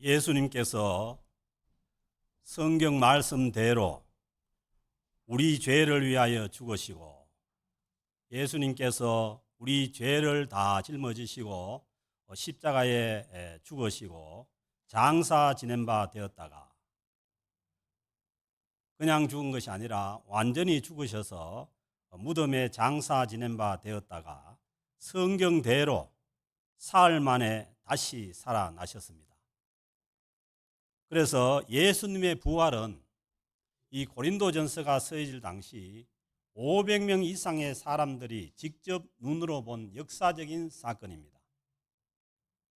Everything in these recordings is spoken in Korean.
예수님께서 성경 말씀대로 우리 죄를 위하여 죽으시고 예수님께서 우리 죄를 다 짊어지시고 십자가에 죽으시고 장사 지낸 바 되었다가 그냥 죽은 것이 아니라 완전히 죽으셔서 무덤에 장사 지낸 바 되었다가 성경대로 사흘 만에 다시 살아나셨습니다. 그래서 예수님의 부활은 이 고린도전서가 쓰여질 당시 500명 이상의 사람들이 직접 눈으로 본 역사적인 사건입니다.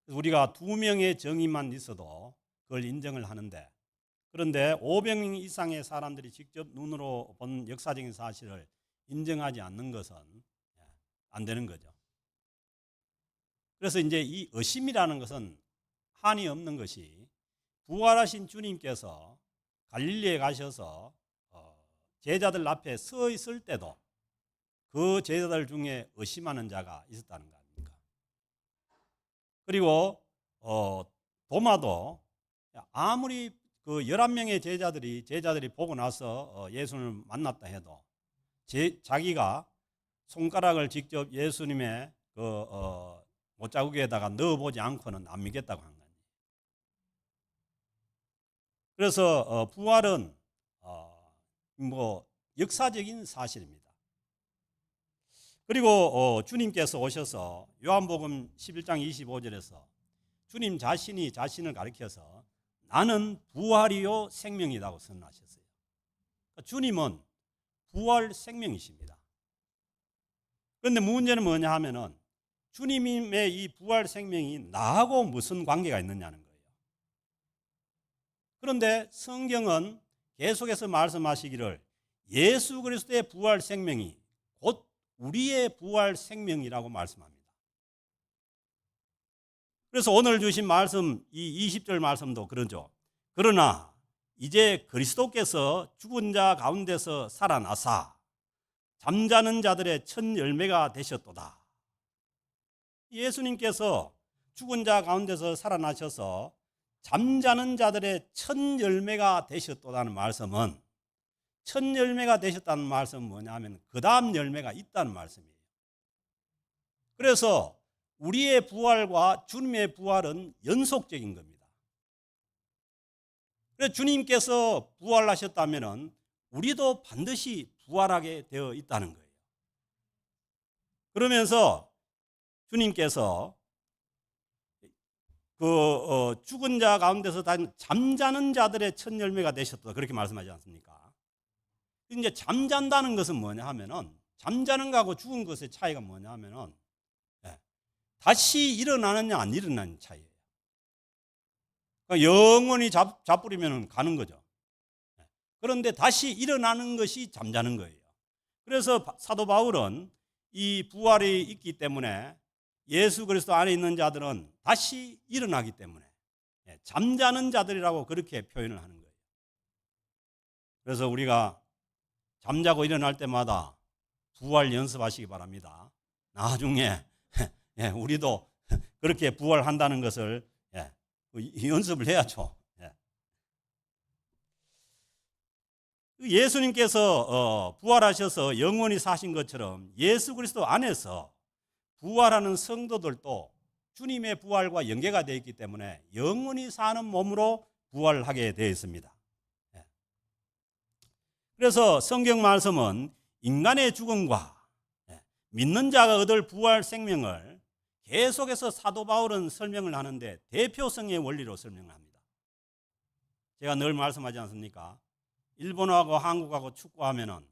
우리가 2명의 정의만 있어도 그걸 인정을 하는데, 그런데 500명 이상의 사람들이 직접 눈으로 본 역사적인 사실을 인정하지 않는 것은 안 되는 거죠. 그래서 이제 이 의심이라는 것은 한이 없는 것이, 부활하신 주님께서 갈릴리에 가셔서 제자들 앞에 서 있을 때도 그 제자들 중에 의심하는 자가 있었다는 거 아닙니까? 그리고 도마도 아무리 그 11명의 제자들이 보고 나서 예수님을 만났다 해도 자기가 손가락을 직접 예수님의 그 못자국에다가 넣어보지 않고는 안 믿겠다고 한 거예요. 그래서 부활은 역사적인 사실입니다. 그리고 주님께서 오셔서 요한복음 11장 25절에서 주님 자신이 자신을 가리켜서 나는 부활이요 생명이라고 선언하셨어요. 주님은 부활 생명이십니다. 그런데 문제는 뭐냐 하면은 주님의 이 부활 생명이 나하고 무슨 관계가 있느냐는 거예요. 그런데 성경은 계속해서 말씀하시기를 예수 그리스도의 부활 생명이 곧 우리의 부활 생명이라고 말씀합니다. 그래서 오늘 주신 말씀, 이 20절 말씀도 그러죠. 그러나 이제 그리스도께서 죽은 자 가운데서 살아나사 잠자는 자들의 첫 열매가 되셨도다. 예수님께서 죽은 자 가운데서 살아나셔서 잠자는 자들의 첫 열매가 되셨다는 말씀은, 첫 열매가 되셨다는 말씀은 뭐냐면 그 다음 열매가 있다는 말씀이에요. 그래서 우리의 부활과 주님의 부활은 연속적인 겁니다. 그래서 주님께서 부활하셨다면 우리도 반드시 부활하게 되어 있다는 거예요. 그러면서 주님께서 죽은 자 가운데서 잠자는 자들의 첫 열매가 되셨다, 그렇게 말씀하지 않습니까? 이제 잠잔다는 것은 뭐냐 하면은, 잠자는 거하고 죽은 것의 차이가 뭐냐 하면은 다시 일어나느냐 안 일어나는 차이예요. 그러니까 영원히 잡부리면 가는 거죠. 그런데 다시 일어나는 것이 잠자는 거예요. 그래서 사도 바울은 이 부활이 있기 때문에 예수 그리스도 안에 있는 자들은 다시 일어나기 때문에 잠자는 자들이라고 그렇게 표현을 하는 거예요. 그래서 우리가 잠자고 일어날 때마다 부활 연습하시기 바랍니다. 나중에 우리도 그렇게 부활한다는 것을 연습을 해야죠. 예수님께서 부활하셔서 영원히 사신 것처럼 예수 그리스도 안에서 부활하는 성도들도 주님의 부활과 연계가 되어 있기 때문에 영원히 사는 몸으로 부활하게 되어 있습니다. 그래서 성경 말씀은 인간의 죽음과 믿는 자가 얻을 부활 생명을 계속해서 사도 바울은 설명을 하는데 대표성의 원리로 설명을 합니다. 제가 늘 말씀하지 않습니까? 일본하고 한국하고 축구하면은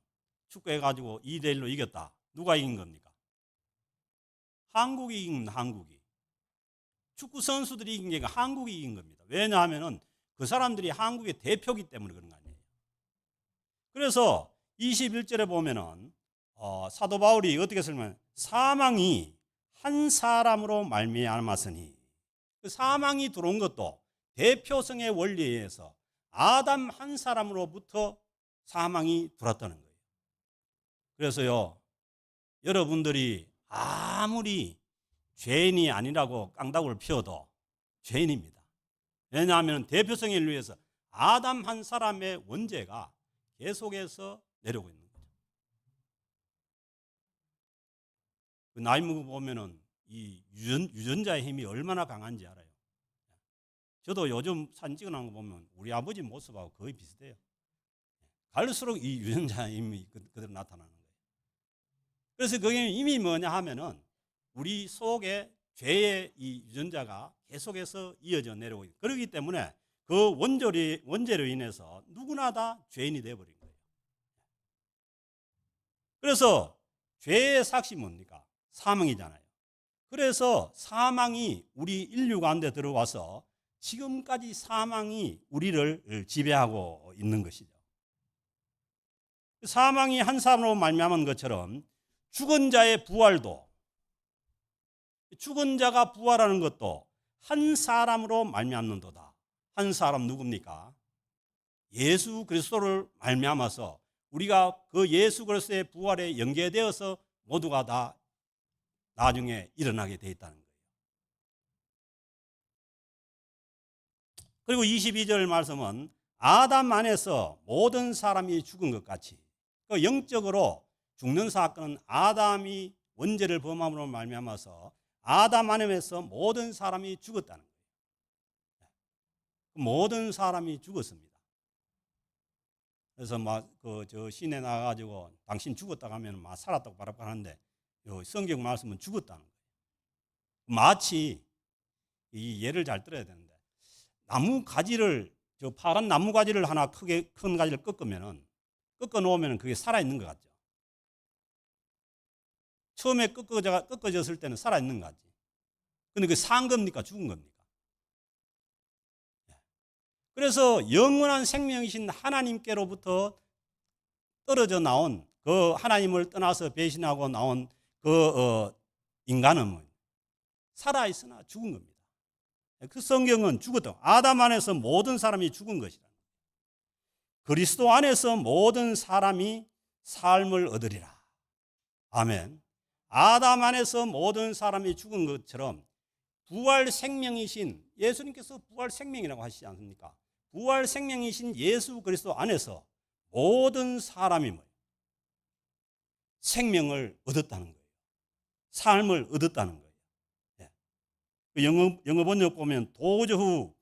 축구해가지고 2대1로 이겼다. 누가 이긴 겁니까? 한국이 이긴 겁니다. 한국이. 축구 선수들이 이긴 게 아니라 한국이 이긴 겁니다. 왜냐하면은 그 사람들이 한국의 대표기 때문에 그런 거 아니에요. 그래서 21절에 보면은 사도 바울이 어떻게 설명해요? 사망이 한 사람으로 말미암았으니, 그 사망이 들어온 것도 대표성의 원리에 의해서 아담 한 사람으로부터 사망이 들어왔다는 거예요. 그래서요, 여러분들이 아무리 죄인이 아니라고 깡다구를 피워도 죄인입니다. 왜냐하면 대표성을 위해서 아담 한 사람의 원죄가 계속해서 내려오고 있는 거죠. 그 나이 먹어 보면은 이 유전자의 힘이 얼마나 강한지 알아요. 저도 요즘 사진 찍어 놓은 거 보면 우리 아버지 모습하고 거의 비슷해요. 갈수록 이 유전자의 힘이 그대로 나타나는 거예요. 그래서 그게 이미 뭐냐 하면은 우리 속에 죄의 이 유전자가 계속해서 이어져 내려오고 있어요. 그렇기 때문에 그 원죄로 인해서 누구나 다 죄인이 되어버린 거예요. 그래서 죄의 삭이 뭡니까? 사망이잖아요. 그래서 사망이 우리 인류 가운데 들어와서 지금까지 사망이 우리를 지배하고 있는 것이죠. 사망이 한 사람으로 말미암은 것처럼 죽은 자의 부활도, 죽은 자가 부활하는 것도 한 사람으로 말미암는도다. 한 사람 누굽니까? 예수 그리스도를 말미암아서 우리가 그 예수 그리스도의 부활에 연계되어서 모두가 다 나중에 일어나게 돼 있다는 거예요. 그리고 22절 말씀은 아담 안에서 모든 사람이 죽은 것 같이, 그 영적으로 죽는 사건은 아담이 원죄를 범함으로 말미암아서 아담 안에서 모든 사람이 죽었다는 거예요. 모든 사람이 죽었습니다. 그래서 막 저 시내 나가가지고 당신 죽었다고 하면 막 살았다고 바라보는데 성경 말씀은 죽었다는 거예요. 마치 이 예를 잘 들어야 되는데 나무 가지를 저 파란 나무 가지를 하나 크게 큰 가지를 꺾어 놓으면 그게 살아 있는 것 같죠. 처음에 꺾어졌을 때는 살아 있는 것 같지. 근데 그게 산 겁니까? 죽은 겁니까? 그래서 영원한 생명이신 하나님께로부터 떨어져 나온 그 하나님을 떠나서 배신하고 나온 그 인간은 살아 있으나 죽은 겁니다. 그 성경은 죽었다. 아담 안에서 모든 사람이 죽은 것이다. 그리스도 안에서 모든 사람이 삶을 얻으리라. 아멘. 아담 안에서 모든 사람이 죽은 것처럼 부활 생명이신 예수님께서 부활 생명이라고 하시지 않습니까? 부활 생명이신 예수 그리스도 안에서 모든 사람이 생명을 얻었다는 거예요. 삶을 얻었다는 거예요. 영어 번역 보면 도저히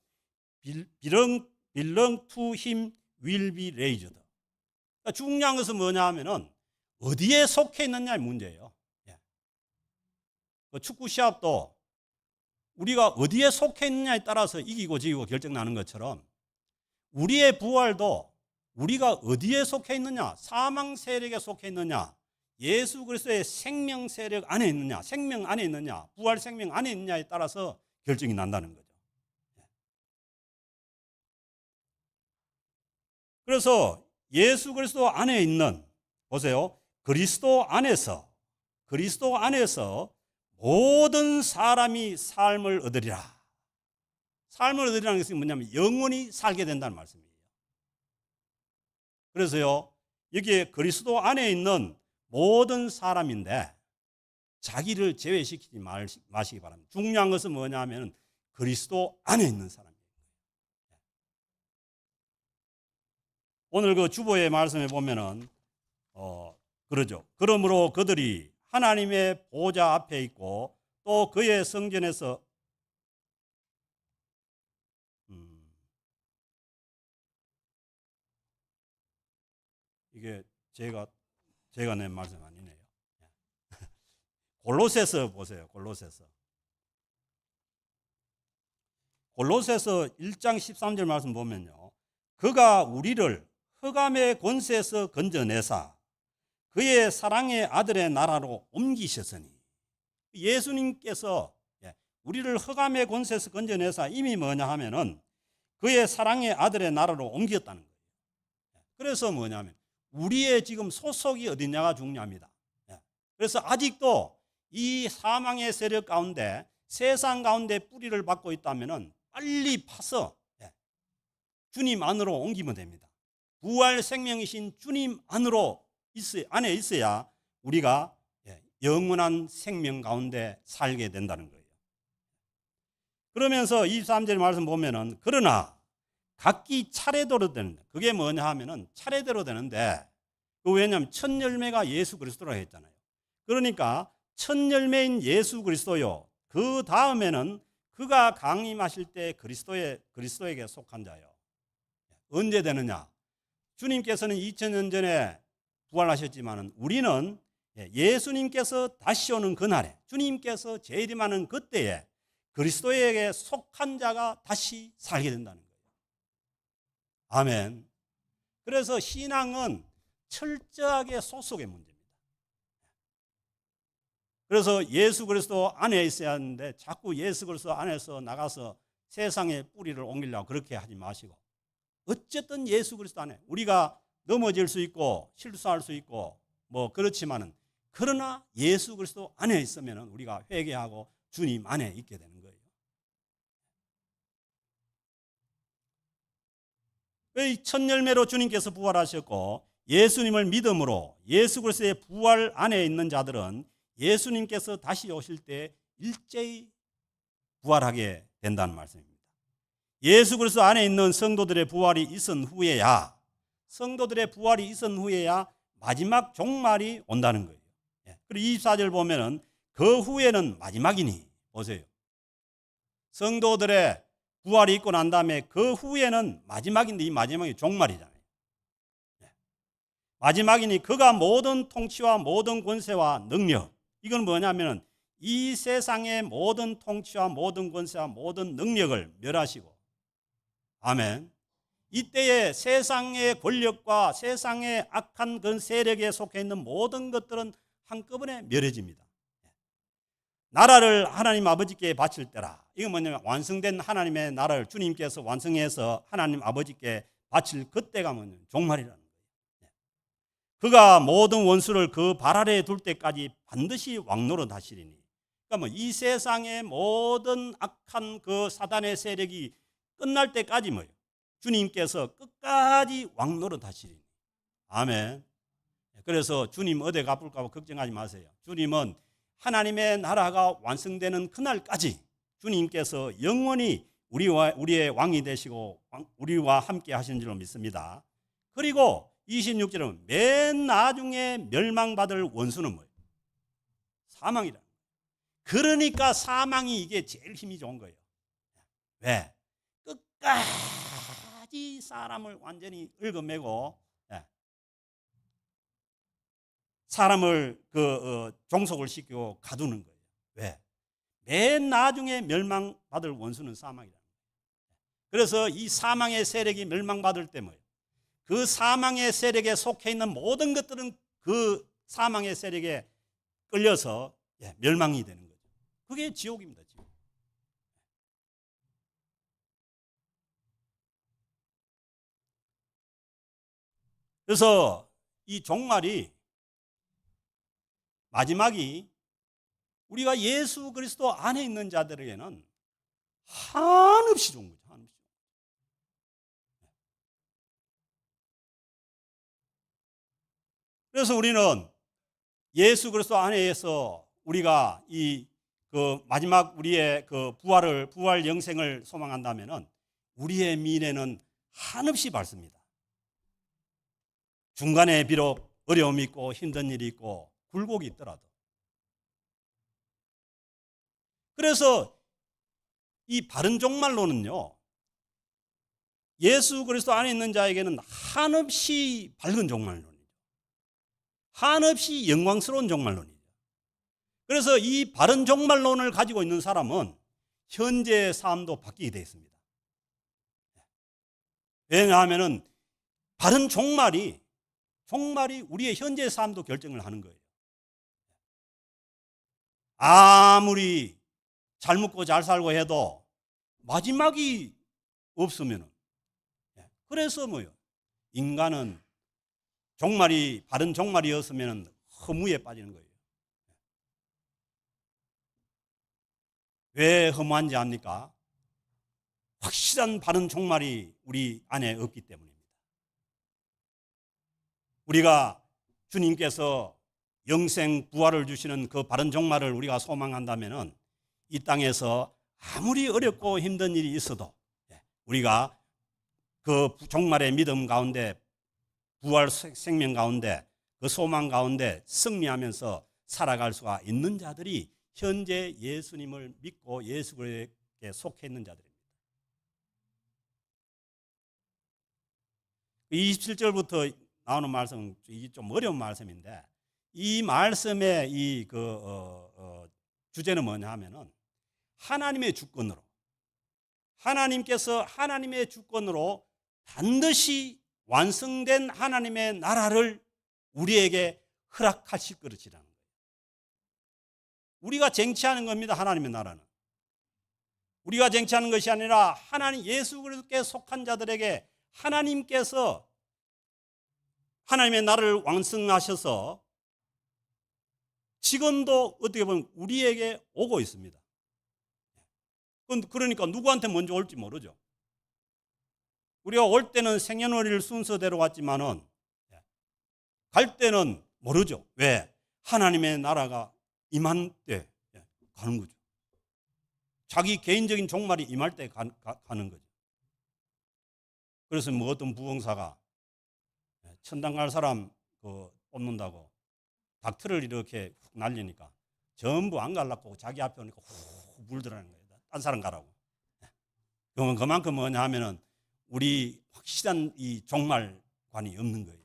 belong to him will be raised. 그러니까 중요한 것은 뭐냐 하면은 어디에 속해 있느냐의 문제예요. 축구 시합도 우리가 어디에 속해 있느냐에 따라서 이기고 지고 결정나는 것처럼 우리의 부활도 우리가 어디에 속해 있느냐, 사망 세력에 속해 있느냐, 예수 그리스도의 생명 세력 안에 있느냐, 생명 안에 있느냐, 부활 생명 안에 있느냐에 따라서 결정이 난다는 거죠. 그래서 예수 그리스도 안에 있는, 보세요, 그리스도 안에서 모든 사람이 삶을 얻으리라. 삶을 얻으리라는 것이 뭐냐면 영원히 살게 된다는 말씀이에요. 그래서요, 여기에 그리스도 안에 있는 모든 사람인데 자기를 제외시키지 마시기 바랍니다. 중요한 것은 뭐냐면 그리스도 안에 있는 사람이에요. 오늘 그 주보의 말씀에 보면은 그러죠. 그러므로 그들이 하나님의 보좌 앞에 있고 또 그의 성전에서 이게 제가 낸 말씀 아니네요. 골로새서 보세요. 골로새서 1장 13절 말씀 보면요. 그가 우리를 흑암의 권세에서 건져내사 그의 사랑의 아들의 나라로 옮기셨으니, 예수님께서 우리를 흑암의 권세에서 건져내사 이미 뭐냐 하면은 그의 사랑의 아들의 나라로 옮겼다는 거예요. 그래서 뭐냐면 우리의 지금 소속이 어디냐가 중요합니다. 그래서 아직도 이 사망의 세력 가운데 세상 가운데 뿌리를 받고 있다면은 빨리 파서 주님 안으로 옮기면 됩니다. 부활 생명이신 주님 안에 있어야 우리가 영원한 생명 가운데 살게 된다는 거예요. 그러면서 23절 말씀 보면은 그러나 각기 차례대로 되는데, 그게 뭐냐 하면은 차례대로 되는데, 그 왜냐하면 첫 열매가 예수 그리스도라고 했잖아요. 그러니까 첫 열매인 예수 그리스도요, 그 다음에는 그가 강림하실 때 그리스도에게 속한 자요. 언제 되느냐? 주님께서는 2000년 전에 부활하셨지만은 우리는 예수님께서 다시 오는 그날에, 주님께서 재림하는 그때에 그리스도에게 속한 자가 다시 살게 된다는 거예요. 아멘. 그래서 신앙은 철저하게 소속의 문제입니다. 그래서 예수 그리스도 안에 있어야 하는데 자꾸 예수 그리스도 안에서 나가서 세상에 뿌리를 옮기려고 그렇게 하지 마시고, 어쨌든 예수 그리스도 안에, 우리가 넘어질 수 있고 실수할 수 있고 뭐 그렇지만은, 그러나 예수 그리스도 안에 있으면 우리가 회개하고 주님 안에 있게 되는 거예요. 첫 열매로 주님께서 부활하셨고, 예수님을 믿음으로 예수 그리스도의 부활 안에 있는 자들은 예수님께서 다시 오실 때 일제히 부활하게 된다는 말씀입니다. 예수 그리스도 안에 있는 성도들의 부활이 있은 후에야, 성도들의 부활이 있은 후에야 마지막 종말이 온다는 거예요. 그리고 24절 보면은 그 후에는 마지막이니, 보세요. 성도들의 부활이 있고 난 다음에 그 후에는 마지막인데, 이 마지막이 종말이잖아요. 마지막이니 그가 모든 통치와 모든 권세와 능력, 이건 뭐냐면 이 세상의 모든 통치와 모든 권세와 모든 능력을 멸하시고, 아멘, 이때에 세상의 권력과 세상의 악한 그 세력에 속해 있는 모든 것들은 한꺼번에 멸해집니다. 나라를 하나님 아버지께 바칠 때라, 이건 뭐냐면 완성된 하나님의 나라를 주님께서 완성해서 하나님 아버지께 바칠 그때가 뭐냐면 종말이라는 거예요. 그가 모든 원수를 그 발 아래에 둘 때까지 반드시 왕노릇 하시리니, 그러니까 뭐 이 세상의 모든 악한 그 사단의 세력이 끝날 때까지 뭐예요? 주님께서 끝까지 왕노릇 하시리니. 아멘. 그래서 주님 어디 갚을까 봐 걱정하지 마세요. 주님은 하나님의 나라가 완성되는 그날까지 주님께서 영원히 우리의 왕이 되시고 우리와 함께 하신 줄로 믿습니다. 그리고 26절은 맨 나중에 멸망받을 원수는 뭐예요? 사망이라. 그러니까 사망이 이게 제일 힘이 좋은 거예요. 왜? 끝까지 사람을 완전히 얽어매고 사람을 종속을 시키고 가두는 거예요. 왜? 맨 나중에 멸망받을 원수는 사망이다. 그래서 이 사망의 세력이 멸망받을 때 뭐예요? 그 사망의 세력에 속해 있는 모든 것들은 그 사망의 세력에 끌려서 멸망이 되는 거죠. 그게 지옥입니다. 지옥. 그래서 이 종말이, 마지막이 우리가 예수 그리스도 안에 있는 자들에게는 한없이 좋은 거죠. 한없이. 그래서 우리는 예수 그리스도 안에서 우리가 마지막 우리의 부활 영생을 소망한다면은 우리의 미래는 한없이 밝습니다. 중간에 비록 어려움이 있고 힘든 일이 있고 굴곡이 있더라도. 그래서 이 바른 종말론은요, 예수 그리스도 안에 있는 자에게는 한없이 밝은 종말론이죠. 한없이 영광스러운 종말론이죠. 그래서 이 바른 종말론을 가지고 있는 사람은 현재의 삶도 바뀌게 되어 있습니다. 왜냐하면 바른 종말이 우리의 현재의 삶도 결정을 하는 거예요. 아무리 잘 먹고 잘 살고 해도 마지막이 없으면, 그래서 뭐요? 인간은 바른 종말이었으면 허무에 빠지는 거예요. 왜 허무한지 압니까? 확실한 바른 종말이 우리 안에 없기 때문입니다. 우리가 주님께서 영생 부활을 주시는 그 바른 종말을 우리가 소망한다면은 이 땅에서 아무리 어렵고 힘든 일이 있어도 우리가 그 종말의 믿음 가운데, 부활 생명 가운데, 그 소망 가운데 승리하면서 살아갈 수가 있는 자들이 현재 예수님을 믿고 예수 그리스도에 속해 있는 자들입니다. 27절부터 나오는 말씀은 이게 좀 어려운 말씀인데, 이 말씀의 이 주제는 뭐냐 하면은 하나님의 주권으로, 하나님께서 하나님의 주권으로 반드시 완성된 하나님의 나라를 우리에게 허락하실 것이라는 거예요. 우리가 쟁취하는 겁니다. 하나님의 나라는 우리가 쟁취하는 것이 아니라 하나님 예수 그리스도께 속한 자들에게 하나님께서 하나님의 나라를 완성하셔서 지금도 어떻게 보면 우리에게 오고 있습니다. 그러니까 누구한테 먼저 올지 모르죠. 우리가 올 때는 생년월일 순서대로 왔지만은 갈 때는 모르죠. 왜? 하나님의 나라가 임한 때 가는 거죠. 자기 개인적인 종말이 임할 때 가는 거죠. 그래서 뭐 어떤 부흥사가 천당 갈 사람 뽑는다고 닥터를 이렇게 훅 날리니까 전부 안 갈라고 자기 앞에 오니까 훅 물들어가는 거예요. 딴 사람 가라고. 그러면 그만큼 뭐냐 하면은 우리 확실한 이 종말관이 없는 거예요.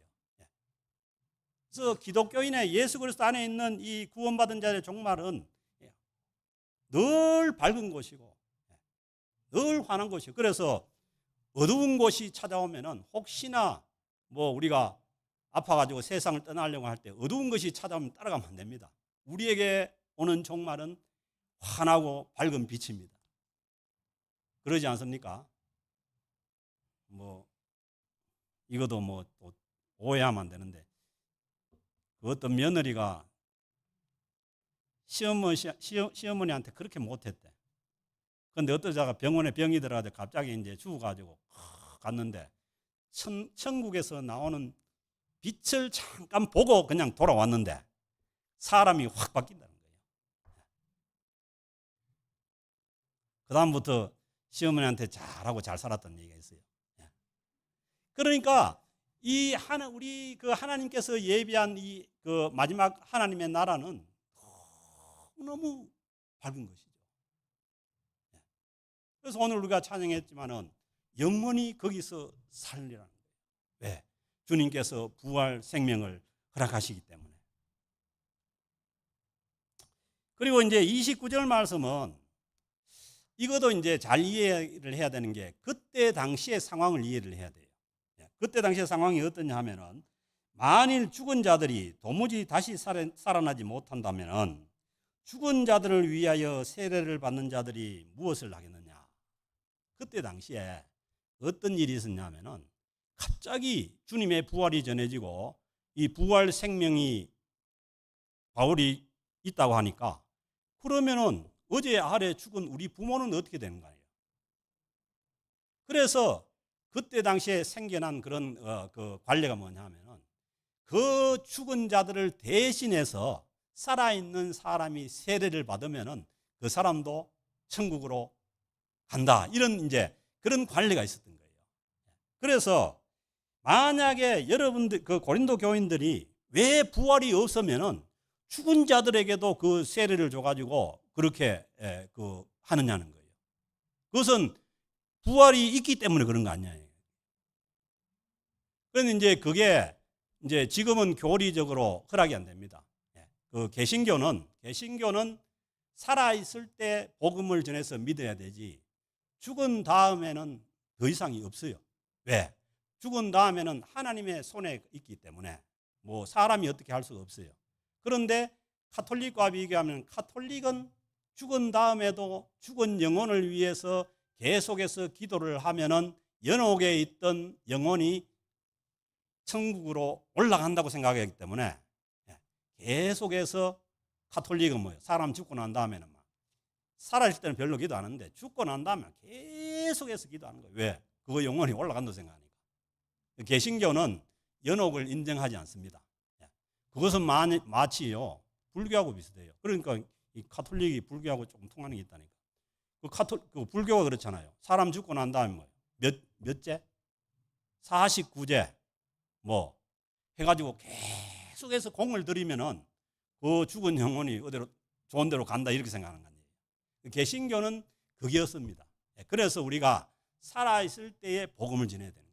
그래서 기독교인의 예수 그리스도 안에 있는 이 구원받은 자의 종말은 늘 밝은 곳이고 늘 환한 곳이에요. 그래서 어두운 곳이 찾아오면은 혹시나 뭐 우리가 아파가지고 세상을 떠나려고 할 때 어두운 것이 찾아오면 따라가면 안 됩니다. 우리에게 오는 종말은 환하고 밝은 빛입니다. 그러지 않습니까? 뭐 이것도 뭐 또 오해하면 안 되는데 그 어떤 며느리가 시어머니한테 그렇게 못했대. 그런데 어떤 자가 병원에 병이 들어가지고 갑자기 이제 죽어가지고 갔는데 천국에서 나오는 빛을 잠깐 보고 그냥 돌아왔는데 사람이 확 바뀐다는 거예요. 그 다음부터 시어머니한테 잘하고 잘 살았던 얘기가 있어요. 그러니까 우리 그 하나님께서 예비한 이 그 마지막 하나님의 나라는 너무 밝은 것이죠. 그래서 오늘 우리가 찬양했지만은 영원히 거기서 살리라는 거예요. 왜? 주님께서 부활 생명을 허락하시기 때문에. 그리고 이제 29절 말씀은 이것도 이제 잘 이해를 해야 되는 게 그때 당시의 상황을 이해를 해야 돼요. 그때 당시의 상황이 어떠냐 하면은 만일 죽은 자들이 도무지 다시 살아나지 못한다면은 죽은 자들을 위하여 세례를 받는 자들이 무엇을 하겠느냐? 그때 당시에 어떤 일이 있었냐면은 갑자기 주님의 부활이 전해지고 이 부활 생명이 바울이 있다고 하니까 그러면은 어제 아래 죽은 우리 부모는 어떻게 되는 거예요? 그래서 그때 당시에 생겨난 그런 그 관례가 뭐냐 하면은 그 죽은 자들을 대신해서 살아있는 사람이 세례를 받으면은 그 사람도 천국으로 간다. 이런 이제 그런 관례가 있었던 거예요. 그래서 만약에 여러분들 그 고린도 교인들이 왜 부활이 없으면은 죽은 자들에게도 그 세례를 줘가지고 그렇게 하느냐는 거예요. 그것은 부활이 있기 때문에 그런 거 아니에요. 그런데 이제 그게 이제 지금은 교리적으로 허락이 안 됩니다. 그 개신교는 살아있을 때 복음을 전해서 믿어야 되지 죽은 다음에는 더 이상이 없어요. 왜? 죽은 다음에는 하나님의 손에 있기 때문에 뭐 사람이 어떻게 할 수가 없어요. 그런데 카톨릭과 비교하면 카톨릭은 죽은 다음에도 죽은 영혼을 위해서 계속해서 기도를 하면은 연옥에 있던 영혼이 천국으로 올라간다고 생각하기 때문에 계속해서 카톨릭은 뭐예요? 사람 죽고 난 다음에는 막 살아있을 때는 별로 기도 안 하는데 죽고 난 다음에 계속해서 기도하는 거예요. 왜? 그거 영혼이 올라간다고 생각하니까. 개신교는 연옥을 인정하지 않습니다. 그것은 마치요 불교하고 비슷해요. 그러니까 이 카톨릭이 불교하고 조금 통하는 게 있다니까. 그 불교가 그렇잖아요. 사람 죽고 난 다음에 뭐 몇째? 49제 뭐 해가지고 계속해서 공을 들이면은 그 죽은 영혼이 어디로 좋은 데로 간다 이렇게 생각하는 거예요. 개신교는 그게였습니다. 그래서 우리가 살아있을 때에 복음을 전해야 되는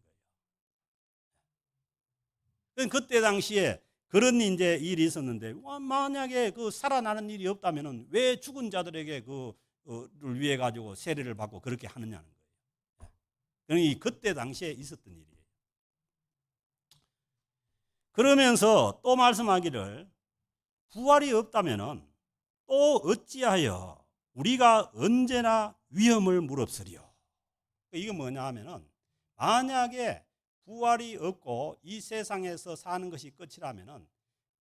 거예요. 그때 당시에 그런 이제 일이 있었는데 만약에 그 살아나는 일이 없다면은 왜 죽은 자들에게 그를 위해 가지고 세례를 받고 그렇게 하느냐는 거예요. 그러니 그때 당시에 있었던 일이에요. 그러면서 또 말씀하기를 부활이 없다면은 또 어찌하여 우리가 언제나 위험을 무릅쓰리요. 이게 뭐냐 하면은 만약에 부활이 없고 이 세상에서 사는 것이 끝이라면은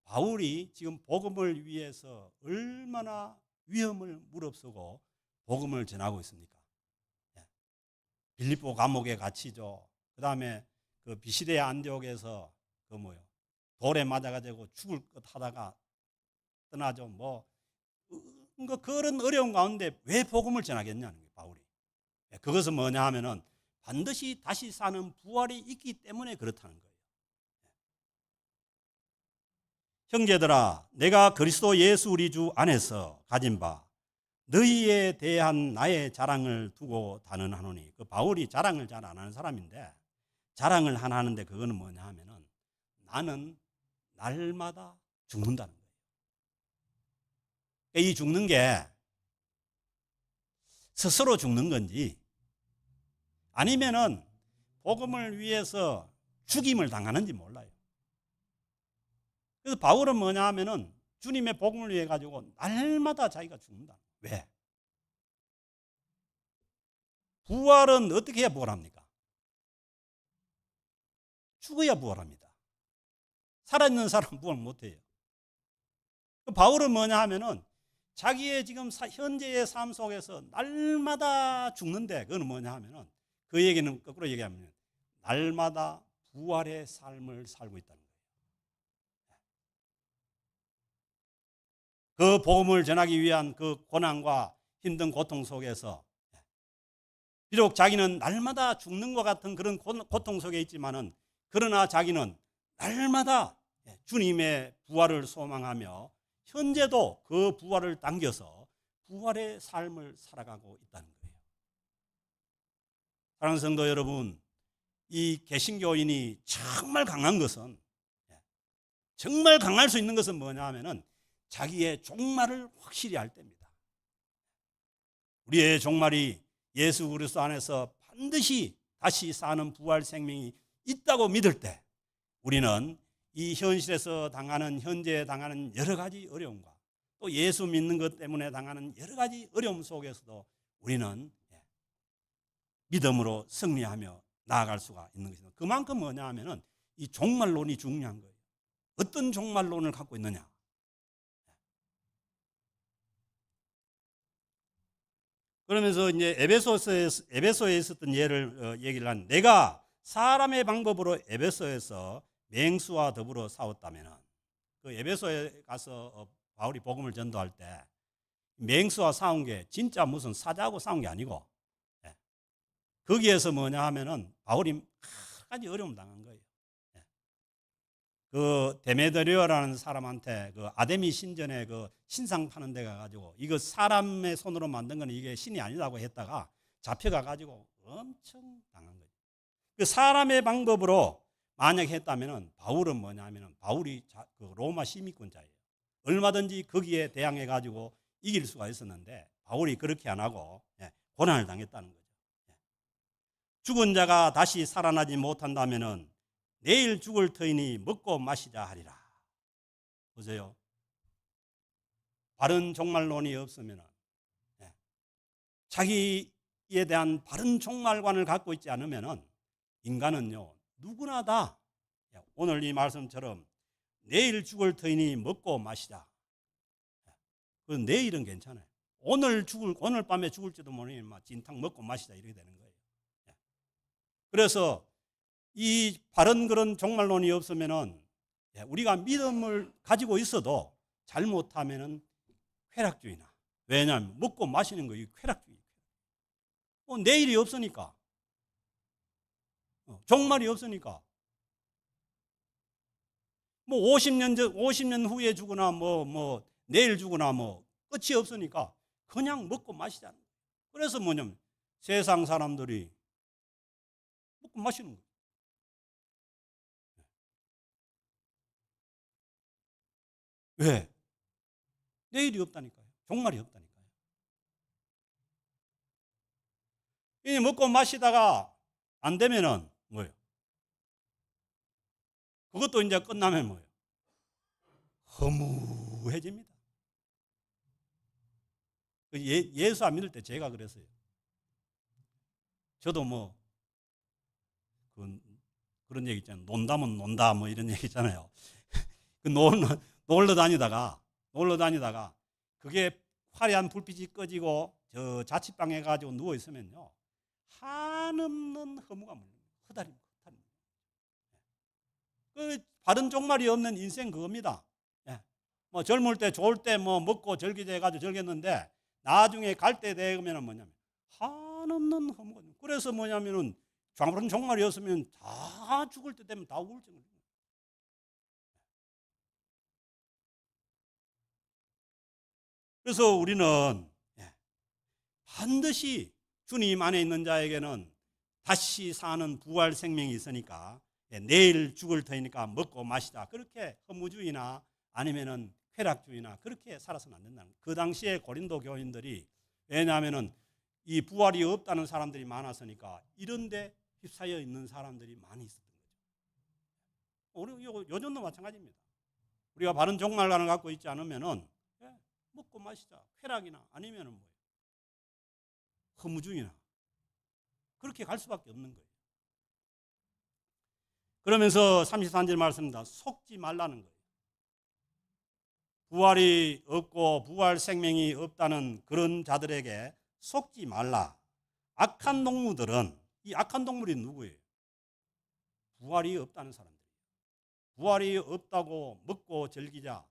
바울이 지금 복음을 위해서 얼마나 위험을 무릅쓰고 복음을 전하고 있습니까? 빌립보 감옥에 갇히죠. 그다음에 그 비시대 안디옥에서 돌에 맞아가지고 죽을 것 하다가 떠나죠. 그런 어려운 가운데 왜 복음을 전하겠냐는 거예요, 바울이. 그것은 뭐냐 하면은 반드시 다시 사는 부활이 있기 때문에 그렇다는 거예요. 형제들아, 내가 그리스도 예수 우리 주 안에서 가진 바 너희에 대한 나의 자랑을 두고 단언하노니, 그 바울이 자랑을 잘 안 하는 사람인데 자랑을 하나 하는데 그거는 뭐냐 하면은 나는 날마다 죽는다는 거예요. 이 죽는 게 스스로 죽는 건지 아니면은 복음을 위해서 죽임을 당하는지 몰라요. 그래서 바울은 뭐냐 하면은 주님의 복음을 위해 가지고 날마다 자기가 죽는다. 왜? 부활은 어떻게 해야 부활합니까? 죽어야 부활합니다. 살아있는 사람은 부활 못해요. 바울은 뭐냐 하면은 자기의 지금 현재의 삶 속에서 날마다 죽는데 그거는 뭐냐 하면은 그 얘기는 거꾸로 얘기하면 날마다 부활의 삶을 살고 있다는 거예요. 그 복음을 전하기 위한 그 고난과 힘든 고통 속에서 비록 자기는 날마다 죽는 것 같은 그런 고통 속에 있지만은 그러나 자기는 날마다 주님의 부활을 소망하며 현재도 그 부활을 당겨서 부활의 삶을 살아가고 있다는 거예요. 사랑하는 성도 여러분, 이 개신교인이 정말 강한 것은, 정말 강할 수 있는 것은 뭐냐 하면은 자기의 종말을 확실히 알 때입니다. 우리의 종말이 예수 그리스도 안에서 반드시 다시 사는 부활 생명이 있다고 믿을 때 우리는 이 현실에서 당하는, 현재 당하는 여러 가지 어려움과 또 예수 믿는 것 때문에 당하는 여러 가지 어려움 속에서도 우리는 믿음으로 승리하며 나아갈 수가 있는 것입니다. 그만큼 뭐냐 하면은 이 종말론이 중요한 거예요. 어떤 종말론을 갖고 있느냐. 그러면서 이제 에베소에 있었던 예를 얘기를 한, 내가 사람의 방법으로 에베소에서 맹수와 더불어 싸웠다면, 그 에베소에 가서 바울이 복음을 전도할 때 맹수와 싸운 게 진짜 무슨 사자하고 싸운 게 아니고, 거기에서 뭐냐 하면은 바울이 여러 가지 어려움 당한 거예요. 그 데메드리오라는 사람한테 그 아데미 신전에 그 신상 파는 데 가가지고 이거 사람의 손으로 만든 건 이게 신이 아니라고 했다가 잡혀가가지고 엄청 당한 거예요. 그 사람의 방법으로 만약 했다면은 바울은 뭐냐면은 바울이 그 로마 시민권자예요. 얼마든지 거기에 대항해 가지고 이길 수가 있었는데 바울이 그렇게 안 하고 고난을 당했다는 거죠. 죽은 자가 다시 살아나지 못한다면은 내일 죽을 터이니 먹고 마시자 하리라. 보세요. 바른 종말론이 없으면은, 자기에 대한 바른 종말관을 갖고 있지 않으면은 인간은요 누구나 다 오늘 이 말씀처럼 내일 죽을 터이니 먹고 마시자. 그 내일은 괜찮아요. 오늘 밤에 죽을지도 모르니 진탕 먹고 마시자 이렇게 되는 거예요. 그래서 이 바른 그런 종말론이 없으면은 우리가 믿음을 가지고 있어도 잘못하면은 쾌락주의나, 왜냐하면 먹고 마시는 거 이 쾌락주의. 내일이 없으니까. 종말이 없으니까. 50년 후에 죽거나 내일 죽거나 끝이 없으니까 그냥 먹고 마시자는 거예요. 그래서 뭐냐면 세상 사람들이 먹고 마시는 거예요. 왜? 내일이 없다니까요. 종말이 없다니까요. 이 먹고 마시다가 안 되면은 뭐예요? 그것도 이제 끝나면 뭐예요? 허무해집니다. 예수 안 믿을 때 제가 그랬어요. 저도 그런 얘기 있잖아요. 논다면 논다 이런 얘기 있잖아요. 놀러 다니다가 그게 화려한 불빛이 꺼지고 저 자취방에 가지고 누워 있으면요, 한없는 허무가 물립니다. 허다립니다. 그 바른 종말이 없는 인생 그겁니다. 젊을 때 좋을 때 먹고 즐기자 해가지고 즐겼는데 나중에 갈 때 되면 뭐냐면 한없는 허무가. 그래서 뭐냐면은 바른 종말이 없으면 다 죽을 때 되면 다 우울증을. 그래서 우리는 반드시 주님 안에 있는 자에게는 다시 사는 부활 생명이 있으니까 내일 죽을 터니까 먹고 마시자. 그렇게 허무주의나 아니면은 쾌락주의나 그렇게 살아서는 안 된다는 거예요. 그 당시에 고린도 교인들이, 왜냐하면은 이 부활이 없다는 사람들이 많았으니까 이런데 휩싸여 있는 사람들이 많이 있었던 거죠. 우리 요즘도 마찬가지입니다. 우리가 바른 종말관을 갖고 있지 않으면은 먹고 마시자, 쾌락이나 아니면은 뭐예요? 허무주의나 그렇게 갈 수밖에 없는 거예요. 그러면서 33절 말씀입니다. 속지 말라는 거예요. 부활이 없고 부활 생명이 없다는 그런 자들에게 속지 말라. 악한 동무들은, 이 악한 동물이 누구예요? 부활이 없다는 사람들. 부활이 없다고 먹고 즐기자,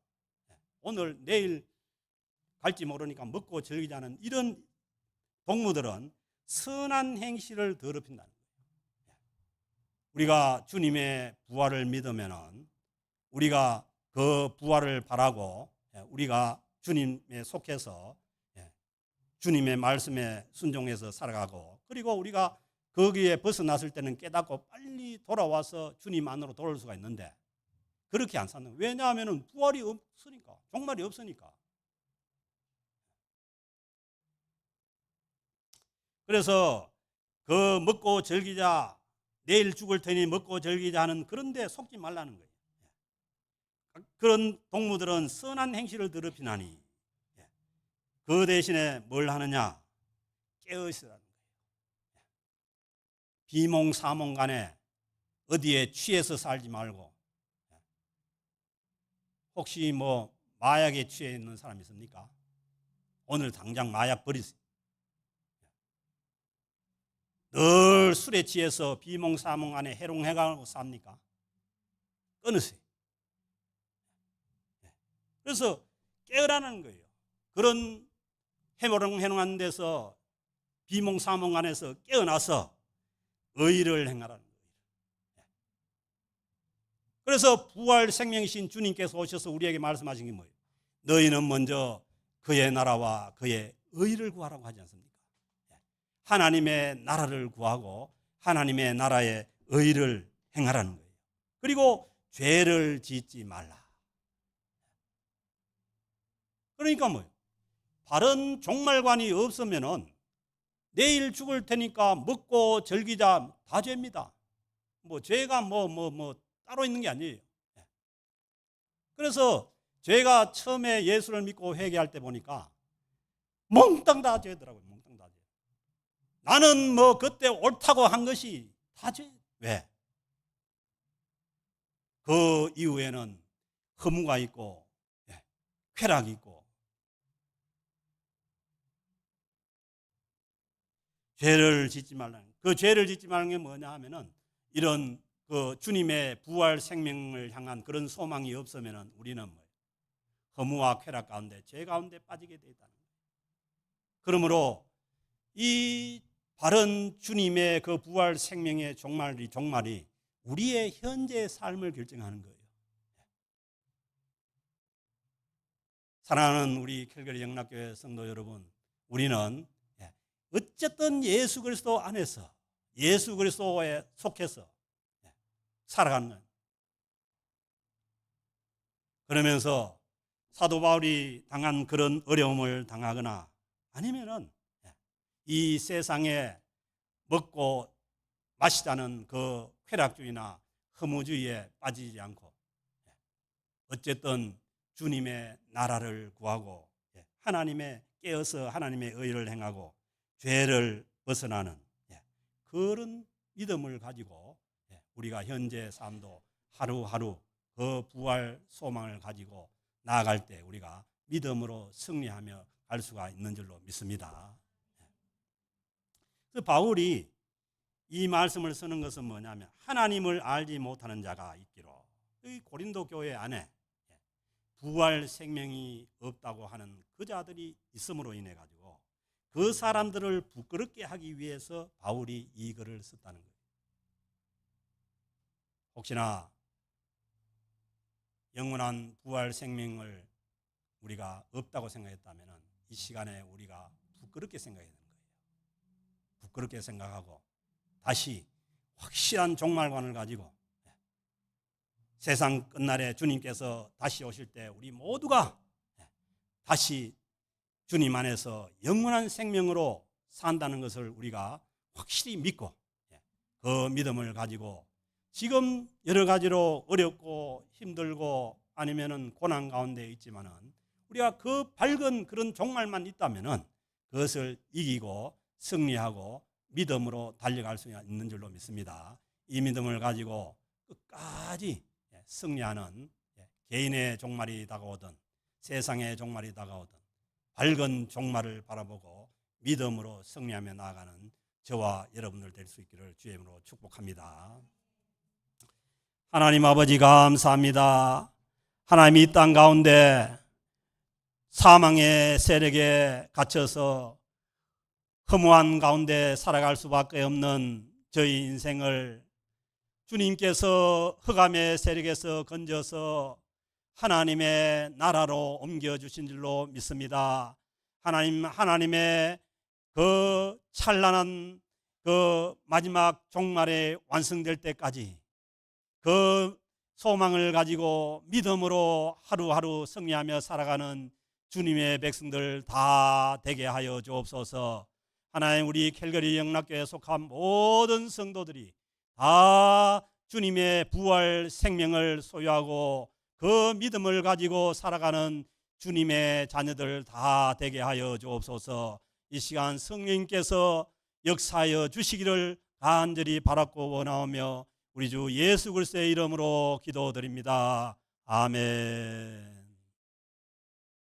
오늘 내일 갈지 모르니까 먹고 즐기자는 이런 동무들은 선한 행실을 더럽힌다는 거예요. 우리가 주님의 부활을 믿으면은 우리가 그 부활을 바라고 우리가 주님에 속해서 주님의 말씀에 순종해서 살아가고, 그리고 우리가 거기에 벗어났을 때는 깨닫고 빨리 돌아와서 주님 안으로 돌아올 수가 있는데 그렇게 안 사는 거예요. 왜냐하면 부활이 없으니까, 종말이 없으니까. 그래서 그 먹고 즐기자, 내일 죽을 테니 먹고 즐기자 하는 그런 데 속지 말라는 거예요. 그런 동무들은 선한 행실을 더럽히나니 그 대신에 뭘 하느냐? 깨어있으라는 거예요. 비몽사몽간에 어디에 취해서 살지 말고. 혹시 마약에 취해 있는 사람 있습니까? 오늘 당장 마약 버리세요. 늘 술에 취해서 비몽사몽간에 해롱해가고 삽니까? 끊으세요. 그래서 깨어라는 거예요. 그런 해롱해롱한 데서 비몽사몽간에서 깨어나서 의를 행하라는 거예요. 그래서 부활 생명이신 주님께서 오셔서 우리에게 말씀하신 게 뭐예요? 너희는 먼저 그의 나라와 그의 의를 구하라고 하지 않습니까? 하나님의 나라를 구하고 하나님의 나라의 의를 행하라는 거예요. 그리고 죄를 짓지 말라. 그러니까 뭐예요? 바른 종말관이 없으면은 내일 죽을 테니까 먹고 즐기자, 다 죄입니다. 죄가 따로 있는 게 아니에요. 그래서 제가 처음에 예수를 믿고 회개할 때 보니까 몽땅 다 죄더라고요. 몽땅 다 죄. 나는 그때 옳다고 한 것이 다 죄. 왜? 그 이후에는 허무가 있고 쾌락이 있고 죄를 짓지 말라는, 그 죄를 짓지 말라는 게 뭐냐 하면은 이런 그 주님의 부활 생명을 향한 그런 소망이 없으면은 우리는 허무와 쾌락 가운데, 죄 가운데 빠지게 되어 있다는 거예요. 그러므로 이 바른 주님의 그 부활 생명의 종말이 우리의 현재 삶을 결정하는 거예요. 사랑하는 우리 캘거리 영락교회 성도 여러분, 우리는 어쨌든 예수 그리스도 안에서 예수 그리스도에 속해서 살아가는 거예요. 그러면서 사도 바울이 당한 그런 어려움을 당하거나 아니면은 이 세상에 먹고 마시자는 그 쾌락주의나 허무주의에 빠지지 않고 어쨌든 주님의 나라를 구하고 하나님의 깨어서 하나님의 의를 행하고 죄를 벗어나는 그런 믿음을 가지고 우리가 현재 삶도 하루하루 그 부활 소망을 가지고 나아갈 때 우리가 믿음으로 승리하며 갈 수가 있는 줄로 믿습니다. 그래서 바울이 이 말씀을 쓰는 것은 뭐냐면 하나님을 알지 못하는 자가 있기로, 이 고린도 교회 안에 부활 생명이 없다고 하는 그 자들이 있음으로 인해 가지고 그 사람들을 부끄럽게 하기 위해서 바울이 이 글을 썼다는 거예요. 혹시나 영원한 부활 생명을 우리가 없다고 생각했다면 이 시간에 우리가 부끄럽게 생각해야 되는 거예요. 부끄럽게 생각하고 다시 확실한 종말관을 가지고 세상 끝날에 주님께서 다시 오실 때 우리 모두가 다시 주님 안에서 영원한 생명으로 산다는 것을 우리가 확실히 믿고 그 믿음을 가지고 지금 여러 가지로 어렵고 힘들고 아니면은 고난 가운데 있지만은 우리가 그 밝은 그런 종말만 있다면은 그것을 이기고 승리하고 믿음으로 달려갈 수 있는 줄로 믿습니다. 이 믿음을 가지고 끝까지 승리하는 개인의 종말이 다가오든 세상의 종말이 다가오든 밝은 종말을 바라보고 믿음으로 승리하며 나아가는 저와 여러분들 될 수 있기를 주의 이름으로 축복합니다. 하나님 아버지 감사합니다. 하나님 이 땅 가운데 사망의 세력에 갇혀서 허무한 가운데 살아갈 수밖에 없는 저희 인생을 주님께서 흑암의 세력에서 건져서 하나님의 나라로 옮겨주신 줄로 믿습니다. 하나님의 그 찬란한 그 마지막 종말에 완성될 때까지 그 소망을 가지고 믿음으로 하루하루 승리하며 살아가는 주님의 백성들 다 되게 하여 주옵소서. 하나님, 우리 캘거리 영락교회에 속한 모든 성도들이 다 주님의 부활 생명을 소유하고 그 믿음을 가지고 살아가는 주님의 자녀들 다 되게 하여 주옵소서. 이 시간 성령님께서 역사하여 주시기를 간절히 바랐고 원하오며 우리 주 예수 그리스도의 이름으로 기도드립니다. 아멘.